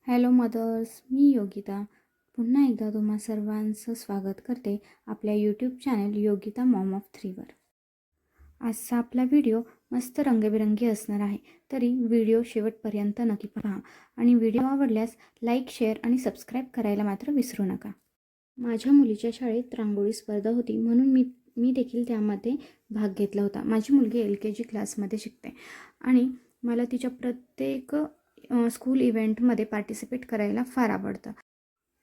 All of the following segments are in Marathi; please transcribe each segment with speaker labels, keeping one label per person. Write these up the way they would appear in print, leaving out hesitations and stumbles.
Speaker 1: हॅलो मदर्स, मी योगिता. पुन्हा एकदा तुम्हा सर्वांचं स्वागत करते आपल्या YouTube channel Yogita mom of 3वर. आजचा आपला व्हिडिओ मस्त रंगबिरंगी असणार आहे, तरी व्हिडिओ शेवटपर्यंत नक्की पहा आणि व्हिडिओ आवडल्यास लाईक, शेअर आणि सबस्क्राईब करायला मात्र विसरू नका. माझ्या मुलीच्या शाळेत रांगोळी स्पर्धा होती, म्हणून मी देखील त्यामध्ये भाग घेतला होता. माझी मुलगी LKG क्लासमध्ये शिकते आणि मला तिच्या प्रत्येक स्कूल इव्हेंटमध्ये पार्टिसिपेट करायला फार आवडतं.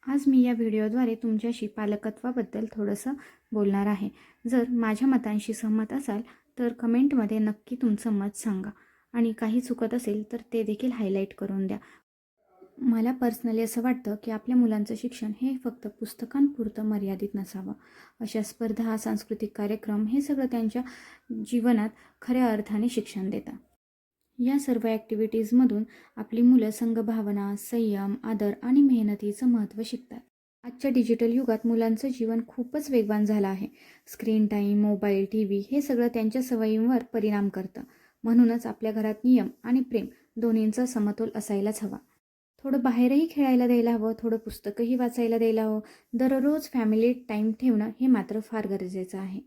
Speaker 1: आज मी या व्हिडिओद्वारे तुमच्याशी पालकत्वाबद्दल थोडंसं बोलणार आहे. जर माझ्या मतांशी सहमत असाल तर कमेंटमध्ये नक्की तुमचं मत सांगा आणि काही चुकत असेल तर ते देखील हायलाईट करून द्या. मला पर्सनली असं वाटतं की आपल्या मुलांचं शिक्षण हे फक्त पुस्तकांपुरतं मर्यादित नसावं. अशा स्पर्धा, सांस्कृतिक कार्यक्रम हे सगळं त्यांच्या जीवनात खऱ्या अर्थाने शिक्षण देतं. या सर्व ॲक्टिव्हिटीजमधून आपली मुलं संघभावना, संयम, आदर आणि मेहनतीचं महत्त्व शिकतात. आजच्या डिजिटल युगात मुलांचं जीवन खूपच वेगवान झालं आहे. स्क्रीन टाईम, मोबाईल, TV हे सगळं त्यांच्या सवयींवर परिणाम करतं. म्हणूनच आपल्या घरात नियम आणि प्रेम दोन्हींचा समतोल असायलाच हवा. थोडं बाहेरही खेळायला द्यायला हवं, थोडं पुस्तकही वाचायला द्यायला हवं. दररोज फॅमिली टाईम ठेवणं हे मात्र फार गरजेचं आहे.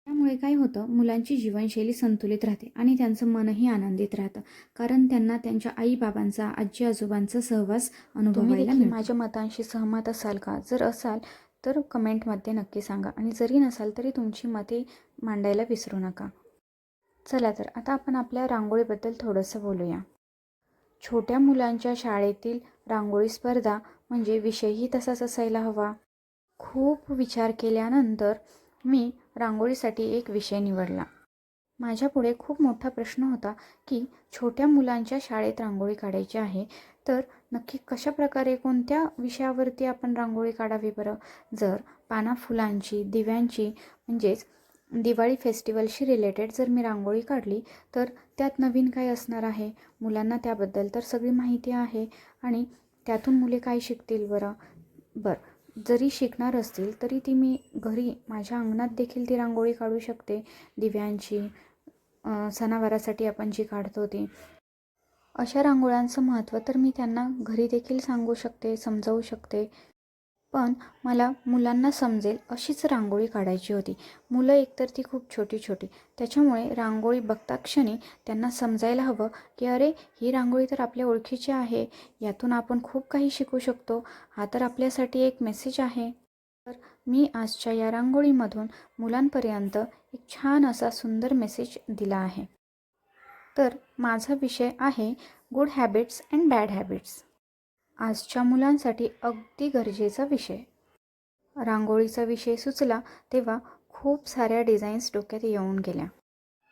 Speaker 1: त्यामुळे काय होतं, मुलांची जीवनशैली संतुलित राहते आणि त्यांचं मनही आनंदित राहतं, कारण त्यांना त्यांच्या आईबाबांचा, आजी-आजोबांचा सहवास अनुभवायला मिळतो. माझ्या मतांशी सहमत असाल का? जर असाल तर कमेंटमध्ये नक्की सांगा आणि जरी नसाल तरी तुमची मते मांडायला विसरू नका. चला तर आता आपण आपल्या रांगोळीबद्दल थोडंसं बोलूया. छोट्या मुलांच्या शाळेतील रांगोळी स्पर्धा म्हणजे विषयही तसाच असायला हवा. खूप विचार केल्यानंतर मी रांगोळीसाठी एक विषय निवडला. माझ्यापुढे खूप मोठा प्रश्न होता की छोट्या मुलांच्या शाळेत रांगोळी काढायची आहे, तर नक्की कशाप्रकारे, कोणत्या विषयावरती आपण रांगोळी काढावी बरं? जर पाना फुलांची, दिव्यांची म्हणजेच दिवाळी फेस्टिवलशी रिलेटेड जर मी रांगोळी काढली तर त्यात नवीन काय असणार आहे? मुलांना त्याबद्दल तर सगळी माहिती आहे आणि त्यातून मुले काय शिकतील बरं? जरी शिकणार असतील तरी ती मी घरी माझ्या अंगणात देखील ती रांगोळी काढू शकते. दिव्यांची, सणावारासाठी आपण जी काढतो ती. अशा रांगोळ्यांचं महत्त्व तर मी त्यांना घरी देखील सांगू शकते, समजावू शकते. पण मला मुलांना समजेल अशीच रांगोळी काढायची होती. मुलं एकतर ती खूप छोटी छोटी, त्याच्यामुळे रांगोळी बघता क्षणी त्यांना समजायला हवं की अरे, ही रांगोळी तर आपल्या ओळखीची आहे, यातून आपण खूप काही शिकू शकतो, हा तर आपल्यासाठी एक मेसेज आहे. तर मी आजच्या या रांगोळीमधून मुलांपर्यंत एक छान असा सुंदर मेसेज दिला आहे. तर माझा विषय आहे good habits and bad habits. आजच्या मुलांसाठी अगदी गरजेचा विषय. रांगोळीचा विषय सुचला तेव्हा खूप साऱ्या डिझाईन्स डोक्यात येऊन गेल्या,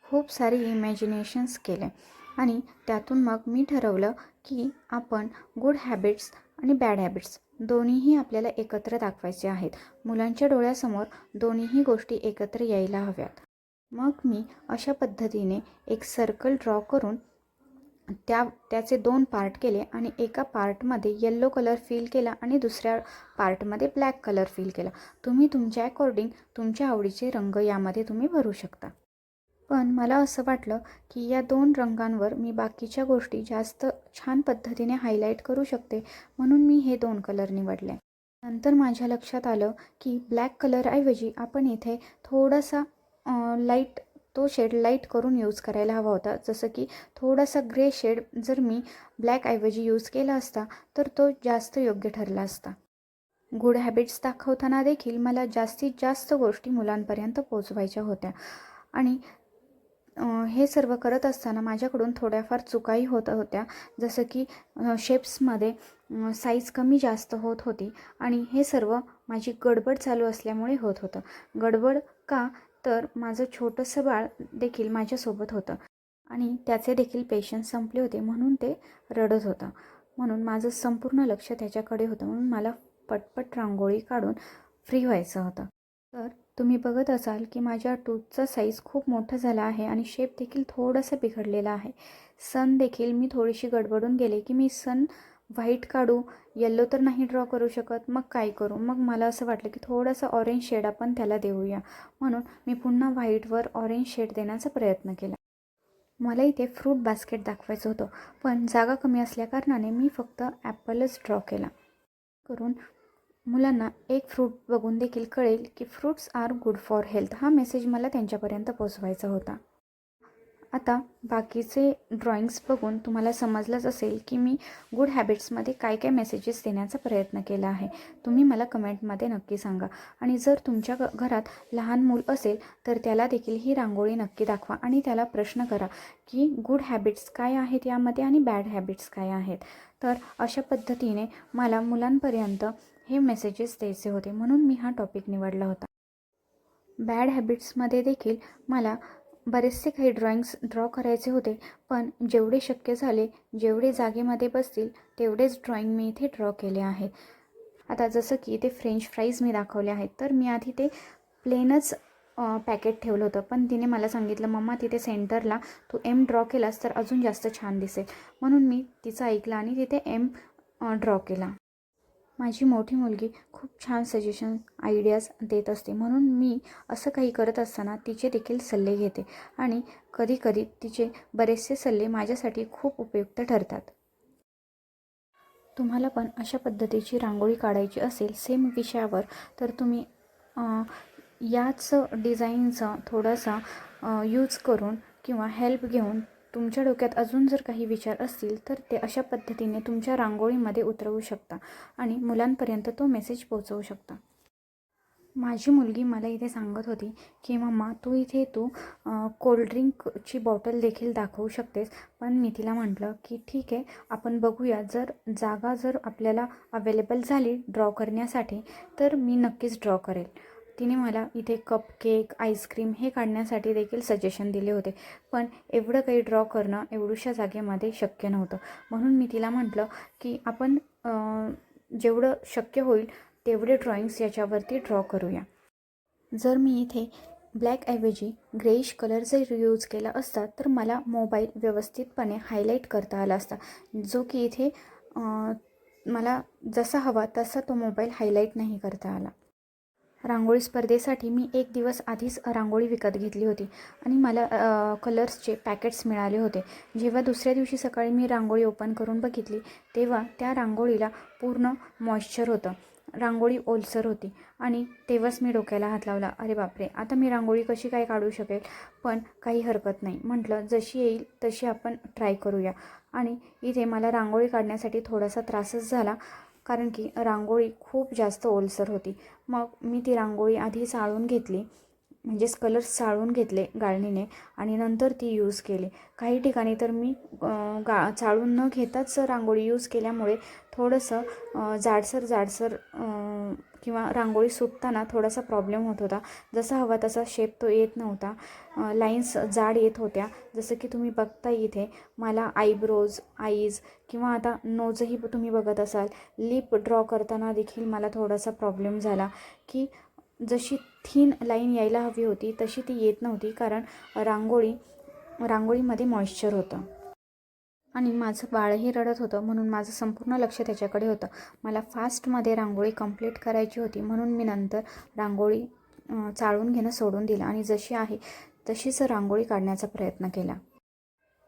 Speaker 1: खूप सारे इमॅजिनेशन्स केले आणि त्यातून मग मी ठरवलं की आपण गुड हॅबिट्स आणि बॅड हॅबिट्स दोन्हीही आपल्याला एकत्र दाखवायचे आहेत. मुलांच्या डोळ्यासमोर दोन्हीही गोष्टी एकत्र यायला हव्यात. मग मी अशा पद्धतीने एक सर्कल ड्रॉ करून त्याचे 2 पार्ट केले आणि एका पार्टमध्ये येल्लो कलर फिल केला आणि दुसऱ्या पार्टमध्ये ब्लॅक कलर फिल केला. तुम्ही तुमच्या अकॉर्डिंग तुमच्या आवडीचे रंग यामध्ये तुम्ही भरू शकता. पण मला असं वाटलं की या 2 रंगांवर मी बाकीच्या गोष्टी जास्त छान पद्धतीने हायलाईट करू शकते, म्हणून मी हे 2 कलर निवडले. नंतर माझ्या लक्षात आलं की ब्लॅक कलरऐवजी आपण इथे थोडासा लाईट, तो शेड लाईट करून यूज करायला हवा होता. जसं की थोडासा ग्रे शेड जर मी ब्लॅकऐवजी यूज केला असता तर तो जास्त योग्य ठरला असता. गुड हॅबिट्स दाखवताना देखील मला जास्तीत जास्त गोष्टी मुलांपर्यंत पोचवायच्या होत्या आणि हे सर्व करत असताना माझ्याकडून थोड्याफार चुकाही होत होत्या. जसं की शेप्समध्ये साईज कमी जास्त होत होती आणि हे सर्व माझी गडबड चालू असल्यामुळे होत होतं. गडबड का? तर माझं छोटंसं बाळ देखील माझ्यासोबत होतं आणि त्याचे देखील पेशन्स संपले होते, म्हणून ते रडत होतं. म्हणून माझं संपूर्ण लक्ष त्याच्याकडे होतं, म्हणून मला पटपट रांगोळी काढून फ्री व्हायचं होतं. तर तुम्ही बघत असाल की माझ्या टूथचा साईज खूप मोठा झाला आहे आणि शेप देखील थोडासा बिघडलेला आहे. सन देखील मी थोडीशी गडबडून गेले की मी सन व्हाईट काढू, येल्लो तर नाही ड्रॉ करू शकत, मग काय करू? मग मला असं वाटलं की थोडासा ऑरेंज शेड आपण त्याला देऊया, म्हणून मी पुन्हा व्हाईटवर ऑरेंज शेड देण्याचा प्रयत्न केला. मला इथे फ्रूट बास्केट दाखवायचं होतं, पण जागा कमी असल्याकारणाने मी फक्त ॲपलच ड्रॉ केला. करून मुलांना एक फ्रूट बघून देखील कळेल की fruits are good for health, हा मेसेज मला त्यांच्यापर्यंत पोचवायचा होता. आता बाकीचे ड्रॉइंग्स बघून तुम्हाला समजलंच असेल की मी गुड हॅबिट्समध्ये काय काय मेसेजेस देण्याचा प्रयत्न केला आहे. तुम्ही मला कमेंटमध्ये नक्की सांगा. आणि जर तुमच्या घरात लहान मूल असेल तर त्याला देखील ही रांगोळी नक्की दाखवा आणि त्याला प्रश्न करा की गुड हॅबिट्स काय आहेत यामध्ये आणि बॅड हॅबिट्स काय आहेत. तर अशा पद्धतीने मला मुलांपर्यंत हे मेसेजेस द्यायचे होते, म्हणून मी हा टॉपिक निवडला होता. बॅड हॅबिट्समध्ये देखील मला बरेचसे काही ड्रॉइंग्स ड्रॉ करायचे होते, पण जेवढे शक्य झाले, जेवढे जागेमध्ये बसतील तेवढेच ड्रॉइंग मी इथे ड्रॉ केले आहेत. आता जसं की इथे फ्रेंच फ्राईज मी दाखवले आहेत, तर मी आधी ते प्लेनच पॅकेट ठेवलं होतं, पण तिने मला सांगितलं, मम्मा तिथे सेंटरला तू एम ड्रॉ केलास तर अजून जास्त छान दिसेल. म्हणून मी तिचं ऐकलं आणि तिथे एम ड्रॉ केला. माझी मोठी मुलगी खूप छान सजेशन आयडियाज देत असते, म्हणून मी असं काही करत असताना तिचे देखील सल्ले घेते आणि कधीकधी तिचे बरेचसे सल्ले माझ्यासाठी खूप उपयुक्त ठरतात. तुम्हाला पण अशा पद्धतीची रांगोळी काढायची असेल सेम विषयावर, तर तुम्ही याच डिझाईनचा थोडासा यूज करून किंवा हेल्प घेऊन तुमच्या डोक्यात अजून जर काही विचार असतील तर ते अशा पद्धतीने तुमच्या रांगोळीमध्ये उतरवू शकता आणि मुलांपर्यंत तो मेसेज पोहोचवू शकता. माझी मुलगी मला इथे सांगत होती की मम्मा तू कोल्ड्रिंकची बॉटल देखील दाखवू शकतेस, पण मी तिला म्हटलं की ठीक आहे, आपण बघूया, जर आपल्याला अवेलेबल झाली ड्रॉ करण्यासाठी तर मी नक्कीच ड्रॉ करेल. तिने मला इथे कप केक, आईस्क्रीम हे काढण्यासाठी देखील सजेशन दिले होते, पण एवढं काही ड्रॉ करणं एवढ्याशा जागेमध्ये शक्य नव्हतं. म्हणून मी तिला म्हटलं की आपण जेवढं शक्य होईल तेवढे ड्रॉइंग्स याच्यावरती ड्रॉ करूया. जर मी इथे ब्लॅकऐवजी ग्रेइश कलर जर यूज केला असता तर मला मोबाईल व्यवस्थितपणे हायलाईट करता आला असता, जो की इथे मला जसा हवा तसा तो मोबाईल हायलाईट नाही करता आला. रांगोळी स्पर्धेसाठी मी एक दिवस आधीच रांगोळी विकत घेतली होती आणि मला कलर्सचे पॅकेट्स मिळाले होते. जेव्हा दुसऱ्या दिवशी सकाळी मी रांगोळी ओपन करून बघितली तेव्हा त्या रांगोळीला पूर्ण मॉइश्चर होतं, रांगोळी ओलसर होती आणि तेव्हाच मी डोक्याला हात लावला. अरे बापरे, आता मी रांगोळी कशी काय काढू शकेल? पण काही हरकत नाही, म्हटलं जशी येईल तशी आपण ट्राय करूया. आणि इथे मला रांगोळी काढण्यासाठी थोडासा त्रासच झाला, कारण की रांगोळी खूप जास्त ओलसर होती. मग मी ती रांगोळी आधी चाळून घेतली, म्हणजेच कलर्स चाळून घेतले गाळणीने आणि नंतर ती यूज केली. काही ठिकाणी तर मी चाळून न घेताच रांगोळी यूज केल्यामुळे थोडंसं जाडसर किंवा रांगोळी सुटताना थोडासा प्रॉब्लेम होत होता. जसा हवा तसा शेप तो येत नव्हता, लाईन्स जाड येत होत्या. जसं की तुम्ही बघता इथे मला आयब्रोज, आईज किंवा आता नोजही तुम्ही बघत असाल, लिप ड्रॉ करताना देखील मला थोडासा प्रॉब्लेम झाला की जशी थीन लाईन यायला हवी होती तशी ती येत नव्हती, कारण रांगोळीमध्ये मॉइश्चर होतं आणि माझं बाळही रडत होतं, म्हणून माझं संपूर्ण लक्ष त्याच्याकडे होतं. मला फास्टमध्ये रांगोळी कंप्लीट करायची होती, म्हणून मी नंतर रांगोळी चाळून घेणं सोडून दिलं आणि जशी आहे तशीच रांगोळी काढण्याचा प्रयत्न केला.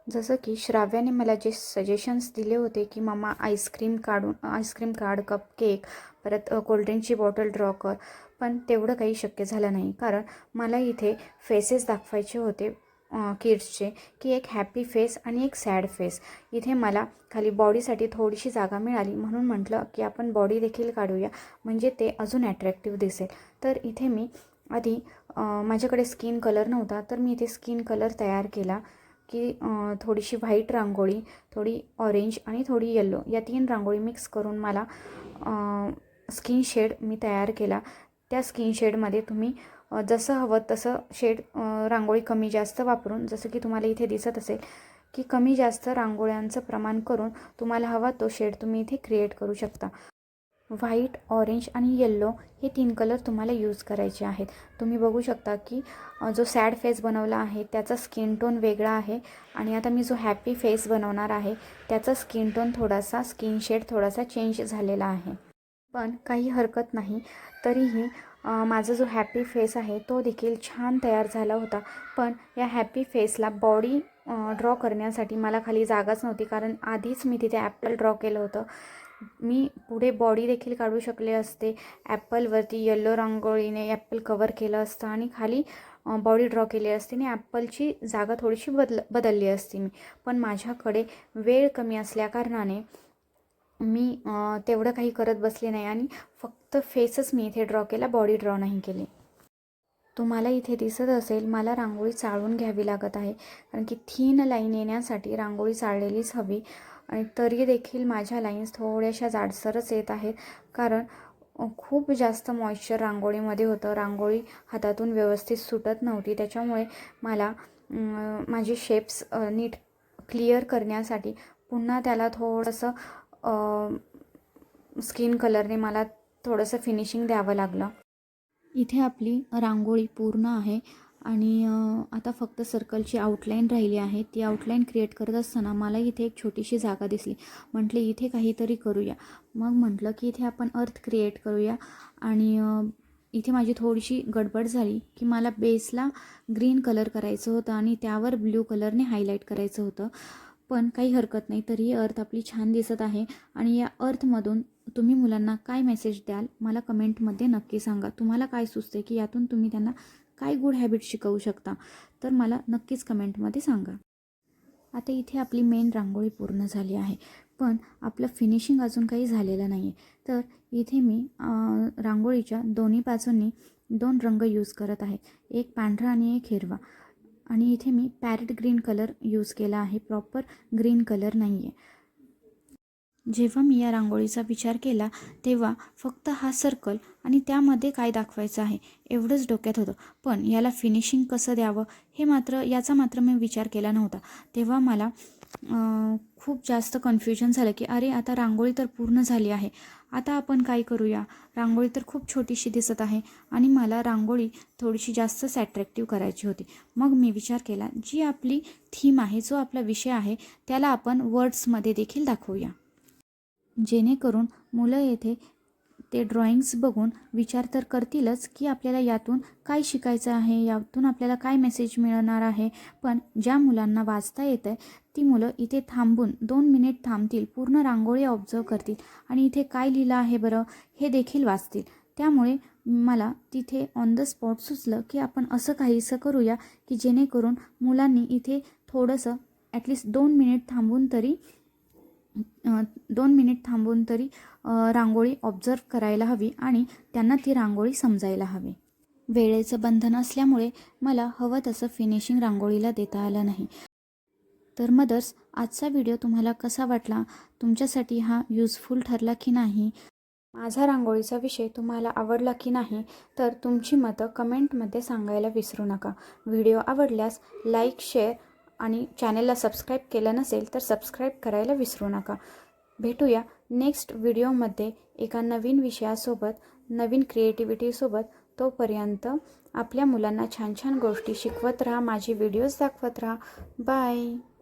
Speaker 1: जसं की श्राव्याने मला जे सजेशन्स दिले होते की मम्मा आईस्क्रीम काढ, कप केक, परत कोल्ड्रिंकची बॉटल ड्रॉ कर, पण तेवढं काही शक्य झालं नाही, कारण मला इथे फेसेस दाखवायचे होते किड्सचे, की एक हॅपी फेस आणि एक सॅड फेस. इथे मला खाली बॉडीसाठी थोडीशी जागा मिळाली, म्हणून म्हटलं की आपण बॉडी देखील काढूया, म्हणजे ते अजून ॲट्रॅक्टिव्ह दिसेल. तर इथे मी आधी माझ्याकडे स्किन कलर नव्हता, तर मी इथे स्किन कलर तयार केला की थोडीशी व्हाईट रांगोळी, थोडी ऑरेंज आणि थोडी येल्लो, या 3 रांगोळी मिक्स करून मला स्किन शेड मी तयार केला. त्या स्किन शेडमध्ये तुम्ही जसं हवं तसं शेड रांगोळी कमी जास्त वापरून, जसं की तुम्हाला इथे दिसत असेल की कमी जास्त रांगोळ्यांचं प्रमाण करून तुम्हाला हवा तो शेड तुम्ही इथे क्रिएट करू शकता. व्हाईट, ऑरेंज आणि येल्लो हे 3 कलर तुम्हाला यूज करायचे आहेत. तुम्ही बघू शकता की जो सॅड फेस बनवला आहे त्याचा स्किन टोन वेगळा आहे आणि आता मी जो हॅपी फेस बनवणार आहे त्याचा स्किन शेड थोडासा चेंज झालेला आहे. पण काही हरकत नाही, तरीही माझा जो हॅपी फेस आहे तो देखील छान तयार झाला होता. पण या हॅपी फेसला बॉडी ड्रॉ करण्यासाठी मला खाली जागाच नव्हती, कारण आधीच मी तिथे ॲपल ड्रॉ केलं होतं. मी पुढे बॉडी देखील काढू शकले असते. ॲपलवरती येलो रांगोळीने ॲपल कवर केलं असतं आणि खाली बॉडी ड्रॉ केली असते आणि ॲपलची जागा थोडीशी बदलली असती मी. पण माझ्याकडे वेळ कमी असल्याकारणाने मी तेवढं काही करत बसले नाही आणि फक्त फेसच मी इथे ड्रॉ केला, बॉडी ड्रॉ नाही केली. तुम्हाला इथे दिसत असेल मला रांगोळी चाळून घ्यावी लागत आहे, कारण की थीन लाईन येण्यासाठी रांगोळी चाळलेलीच हवी. आणि तरी देखील माझ्या लाईन्स थोड्याशा जाडसरच येत आहेत, कारण खूप जास्त मॉइश्चर रांगोळीमध्ये होतं. रांगोळी हातातून व्यवस्थित सुटत नव्हती. त्याच्यामुळे मला माझी शेप्स नीट क्लिअर करण्यासाठी पुन्हा त्याला थोडंसं स्किन कलरने मला थोडंसं फिनिशिंग द्यावं लागलं. इथे आपली रांगोळी पूर्ण आहे आणि आता फक्त सर्कलची आउटलाईन राहिली आहे. ती आउटलाईन क्रिएट करत असताना मला इथे एक छोटीशी जागा दिसली. म्हटले इथे काहीतरी करूया. मग म्हटलं की इथे आपण अर्थ क्रिएट करूया. आणि इथे माझी थोडीशी गडबड झाली की मला बेसला ग्रीन कलर करायचं होतं आणि त्यावर ब्ल्यू कलरने हायलाईट करायचं होतं. पण काही हरकत नाही, तरीही अर्थ आपली छान दिसत आहे. आणि या अर्थमधून तुम्ही मुलांना काय मेसेज द्याल मला कमेंटमध्ये नक्की सांगा. तुम्हाला काय सुचते की यातून तुम्ही त्यांना काय गुड हॅबिट शिकवू शकता, तर मला नक्कीच कमेंटमध्ये सांगा. आता इथे आपली मेन रांगोळी पूर्ण झाली आहे, पण आपलं फिनिशिंग अजून काही झालेलं नाही आहे. तर इथे मी रांगोळीच्या दोन्ही बाजूंनी 2 रंग यूज करत आहे, एक पांढरा आणि एक हिरवा. आणि इथे मी पॅरेट ग्रीन कलर यूज केला आहे, प्रॉपर ग्रीन कलर नाही आहे. जेव्हा मी या रांगोळीचा विचार केला तेव्हा फक्त हा सर्कल आणि त्यामध्ये काय दाखवायचं आहे एवढंच डोक्यात होतं. पण याला फिनिशिंग कसं द्यावं याचा मात्र मी विचार केला नव्हता. तेव्हा मला खूप जास्त कन्फ्युजन झालं की अरे आता रांगोळी तर पूर्ण झाली आहे, आता आपण काय करूया. रांगोळी तर खूप छोटीशी दिसत आहे आणि मला रांगोळी थोडीशी जास्तच ॲट्रॅक्टिव्ह करायची होती. मग मी विचार केला जी आपली थीम आहे, जो आपला विषय आहे, त्याला आपण वर्ड्समध्ये देखील दाखवूया, जेणेकरून मुलं येथे ते ड्रॉइंग्स बघून विचार तर करतीलच की आपल्याला यातून काय शिकायचं आहे, यातून आपल्याला काय मेसेज मिळणार आहे. पण ज्या मुलांना वाचता येतं ती मुलं इथे थांबून 2 मिनिट थांबतील, पूर्ण रांगोळी ऑब्झर्व करतील आणि इथे काय लिहिलं आहे बरं हे देखील वाचतील. त्यामुळे मला तिथे ऑन द स्पॉट सुचलं की आपण असं काहीसं करूया की जेणेकरून मुलांनी इथे थोडंसं ॲटलिस्ट 2 मिनिट थांबून तरी रांगोळी ऑब्झर्व करायला हवी आणि त्यांना ती रांगोळी समजायला हवी. वेळेचं बंधन असल्यामुळे मला हवं तसं फिनिशिंग रांगोळीला देता आलं नाही. तर मदर्स, आजचा व्हिडिओ तुम्हाला कसा वाटला, तुमच्यासाठी हा युजफुल ठरला की नाही, माझा रांगोळीचा विषय तुम्हाला आवडला की नाही, तर तुमची मतं कमेंटमध्ये सांगायला विसरू नका. व्हिडिओ आवडल्यास लाईक, शेअर आणि चॅनेलला सबस्क्राईब केलं नसेल तर सबस्क्राईब करायला विसरू नका. भेटूया नेक्स्ट व्हिडिओमध्ये एका नवीन विषयासोबत, नवीन क्रिएटिव्हिटीसोबत. तोपर्यंत आपल्या मुलांना छान छान गोष्टी शिकवत राहा, माझे व्हिडिओज दाखवत राहा. बाय.